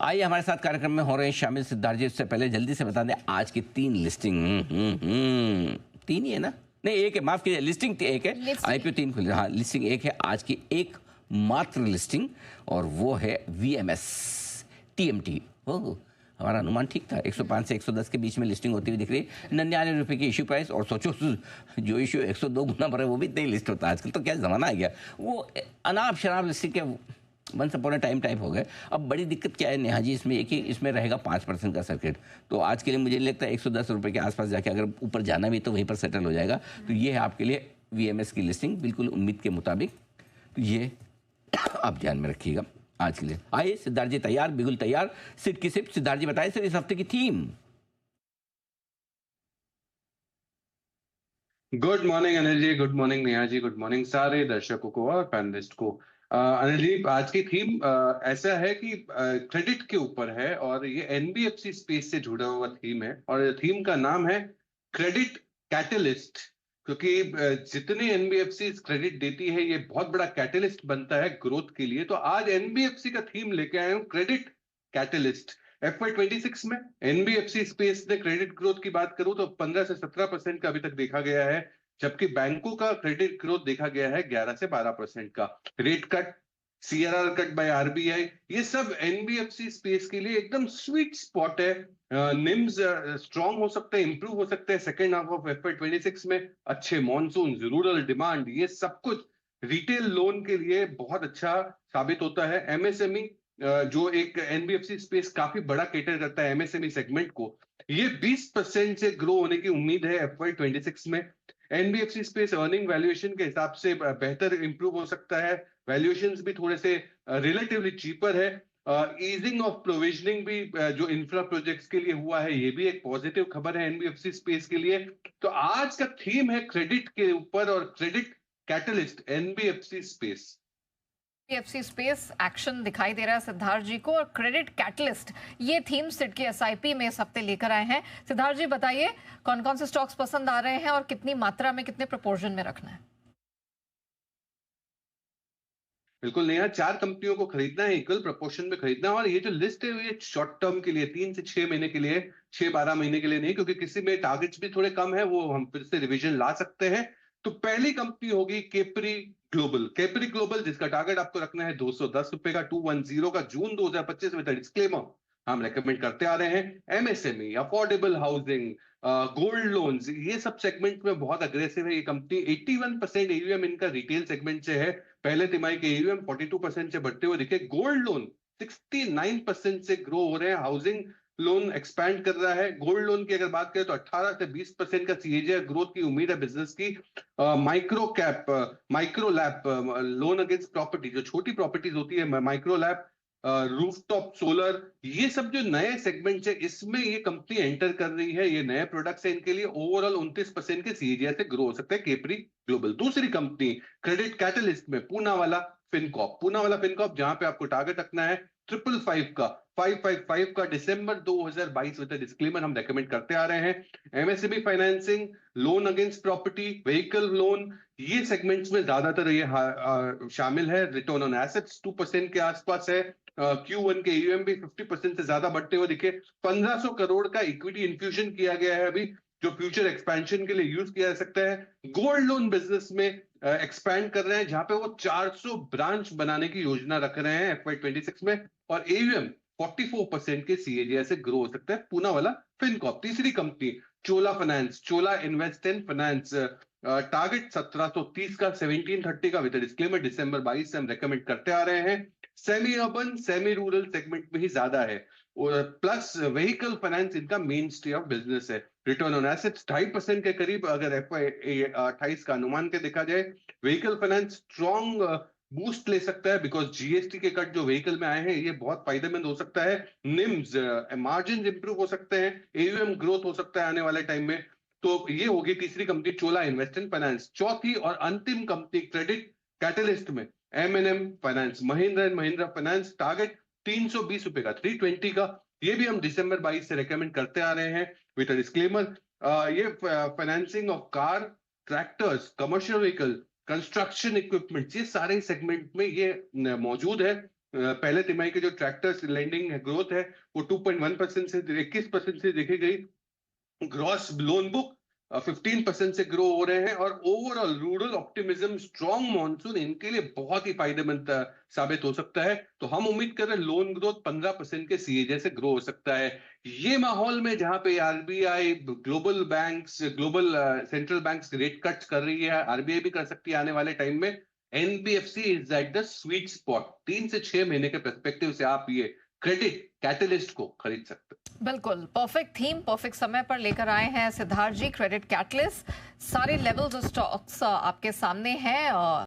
आइए हमारे साथ कार्यक्रम में हो रहे हैं शामिल सिद्धार्थ जी। उससे पहले जल्दी से बता दें आज की 3 लिस्टिंग। 3 ही है ना? नहीं, एक है, माफ कीजिए, लिस्टिंग एक है, आईपीओ 3 खुले। हाँ, लिस्टिंग एक है आज की, एक मात्र लिस्टिंग, और वो है वीएमएस टीएमटी। ओह, हमारा अनुमान ठीक था। 105 से 110 के बीच में लिस्टिंग होती हुई दिख रही है। 99 रुपये की इश्यू प्राइस, और सोचो जो इश्यू 102 गुना पर है वो भी नहीं लिस्ट होता आजकल। तो क्या ज़माना आ गया, वो अनाप शराब लिस्टिंग के once upon a time type हो गए। अब बड़ी दिक्कत क्या है नेहा जी, इसमें एक ही इसमें रहेगा 5% का सर्किट। तो आज के लिए मुझे लगता है 110 रुपये के आसपास जाके अगर ऊपर जाना भी तो वहीं पर सेटल हो जाएगा। तो ये है आपके लिए वीएमएस की लिस्टिंग, बिल्कुल उम्मीद के मुताबिक। तो ये आप ध्यान में रखिएगा आज के लिए। आइए सिद्धार्थ जी तैयार, बिल्कुल तैयार। सिट की सिट सिद्धार्थ जी बताइए सर, इस हफ्ते की theme. Good morning Anil ji, good morning Neha ji, good morning सारे दर्शकों को और पैनलिस्ट को। अनिल जी, आज की थीम ऐसा है कि क्रेडिट के ऊपर है और ये एनबीएफसी स्पेस से जुड़ा हुआ थीम है और थीम का नाम है क्रेडिट कैटलिस्ट। क्योंकि जितने एनबीएफसी क्रेडिट देती है ये बहुत बड़ा कैटलिस्ट बनता है ग्रोथ के लिए। तो आज एनबीएफसी का थीम लेके आए हूं, क्रेडिट कैटलिस्ट। FY26 में एनबीएफसी स्पेस ने क्रेडिट ग्रोथ की बात करूं तो 15 से 17% का अभी तक देखा गया है, जबकि बैंकों का क्रेडिट ग्रोथ देखा गया है 11 से 12% का। Rate cut, CRR cut by RBI, ये सब एनबीएफसी स्पेस के लिए एकदम स्वीट स्पॉट है। निम्स स्ट्रांग हो सकते हैं, इंप्रूव हो सकते हैं सेकेंड हाफ ऑफ FY26 में। अच्छे मॉनसून, रूरल डिमांड, ये सब कुछ रिटेल लोन के लिए बहुत अच्छा साबित होता है। एमएसएमई जो एक एनबीएफसी स्पेस काफी बड़ा केटर करता है एमएसएमई सेगमेंट को, ये 20% से ग्रो होने की उम्मीद है FY26 में। एनबीएफसी स्पेस अर्निंग वैल्यूएशन के हिसाब से बेहतर इंप्रूव हो सकता है। वैल्यूएशंस भी थोड़े से रिलेटिवली चीपर है। ईजिंग ऑफ प्रोविजनिंग भी जो इंफ्रा प्रोजेक्ट्स के लिए हुआ है, ये भी एक पॉजिटिव खबर है एनबीएफसी स्पेस के लिए। तो आज का थीम है क्रेडिट के ऊपर और credit catalyst NBFC space. FC space action दिखाई दे रहा है सिद्धार्थ जी को, और क्रेडिट कैटलिस्ट ये थीम सिट के एसआईपी में इस हफ्ते लेकर आए हैं। सिद्धार्थ जी बताइए कौन कौन से स्टॉक्स पसंद आ रहे हैं और कितनी मात्रा में, कितने प्रोपोर्शन में रखना है? बिल्कुल नेहा, 4 कंपनियों को खरीदना है, इक्वल प्रोपोर्शन में खरीदना है। और ये जो लिस्ट है ये शॉर्ट टर्म के लिए, 3 से 6 महीने के लिए, 6-12 महीने के लिए नहीं, क्योंकि किसी में टारगेट्स भी थोड़े कम है, वो हम फिर से रिवीजन ला सकते हैं। तो पहली कंपनी होगी केपरी ग्लोबल। केपरी ग्लोबल जिसका टारगेट आपको रखना है 210 रुपए का, 210 का, जून 2025 में। डिस्क्लेमर हम रेकमेंड करते आ रहे हैं। MSME, affordable housing, gold loans, ये सब सेगमेंट में बहुत अग्रेसिव है ये कंपनी। 81% एयूएम इनका रिटेल सेगमेंट से है। पहले तिमाही के एयूएम 42% से बढ़ते हुए दिखे। गोल्ड लोन 69% से ग्रो हो रहे हैं। हाउसिंग लोन एक्सपैंड कर रहा है। गोल्ड लोन की अगर बात करें तो 18 से 20% का सीएजीआर ग्रोथ की उम्मीद है बिजनेस की। Micro cap, micro lap loan against property, जो छोटी प्रॉपर्टीज होती है, माइक्रो लैप, रूफटॉप सोलर, ये सब जो नए सेगमेंट है इसमें ये कंपनी एंटर कर रही है। ये नए प्रोडक्ट्स है इनके लिए। ओवरऑल 29% के सीएजीआर से ग्रो हो सकता है केपरी ग्लोबल। दूसरी कंपनी क्रेडिट कैटलिस्ट में पूना वाला फिनकॉप। पूना वाला फिनकॉप जहां पे आपको टारगेट रखना है 555 का, 555 का, दिसंबर 2022 विद डिस्क्लेमर हम रेकमेंड करते आ रहे हैं। MSME financing, loan against property, vehicle loan, ये सेगमेंट्स में ज्यादातर ये शामिल है। रिटर्न ऑन एसेट्स 2% के आसपास है। Q1 के यूएम भी 50% से ज्यादा बढ़ते हुए दिखे। 1500 करोड़ का इक्विटी इन्फ्यूजन किया गया है अभी, जो फ्यूचर एक्सपेंशन के लिए यूज किया जा सकता है। गोल्ड लोन बिजनेस में एक्सपैंड कर रहे हैं, जहां पे वो 400 ब्रांच बनाने की योजना रख रहे हैं FY26 में। और एयूएम 44% के सीएजीआर से ग्रो हो सकता है पूना वाला फिनकॉप। तीसरी company Chola finance, Chola invest and finance, target 1730 का, 1730 का विद डिस्क्लेमर दिसंबर 22 से हम रेकमेंड करते आ रहे हैं। Semi urban, semi rural segment में ही ज्यादा है। और प्लस व्हीकल फाइनेंस इनका मेन स्टे ऑफ बिजनेस है। रिटर्न ऑन एसेट्स 2.5% के करीब अगर FY28 का अनुमान के देखा जाए। व्हीकल फाइनेंस स्ट्रॉन्ग बूस्ट ले सकता है, बिकॉज जीएसटी के कट जो व्हीकल में आए हैं ये बहुत फायदेमंद हो सकता है। निम्स, मार्जिन इंप्रूव हो सकते हैं। एयूएम ग्रोथ हो सकता है आने वाले टाइम में। तो ये होगी तीसरी company Chola invest and finance. चौथी और अंतिम कंपनी क्रेडिट कैटलिस्ट में M&M finance, Mahindra and Mahindra finance, target 320 रुपए का, 320 का, ये भी हम दिसंबर 22 से रेकमेंड करते आ रहे हैं विद डिस्क्लेमर। ये financing of car, tractors, commercial vehicle, construction equipment, ये सारे सेगमेंट में ये मौजूद है। पहले तिमाही के जो ट्रैक्टर्स लेंडिंग ग्रोथ है वो 2.1% से 21% से देखी गई। ग्रॉस लोन बुक 15% से ग्रो हो रहे हैं और overall rural optimism, strong monsoon इनके लिए बहुत ही फायदेमंद साबित हो सकता है। तो हम उम्मीद कर रहे हैं लोन ग्रोथ 15% के सीए जैसे ग्रो हो सकता है। ये माहौल में जहां पे RBI, global banks, global central banks rate cut कर रही है, आरबीआई भी कर सकती है आने वाले टाइम में। NBFC is at the sweet spot. 3 से 6 महीने के पर्सपेक्टिव से आप ये क्रेडिट कैटलिस्ट को खरीद सकते हैं। बिल्कुल परफेक्ट थीम, परफेक्ट समय पर लेकर आए हैं सिद्धार्थ जी। क्रेडिट कैटलिस्ट, सारे लेवल्स और स्टॉक्स आपके सामने हैं।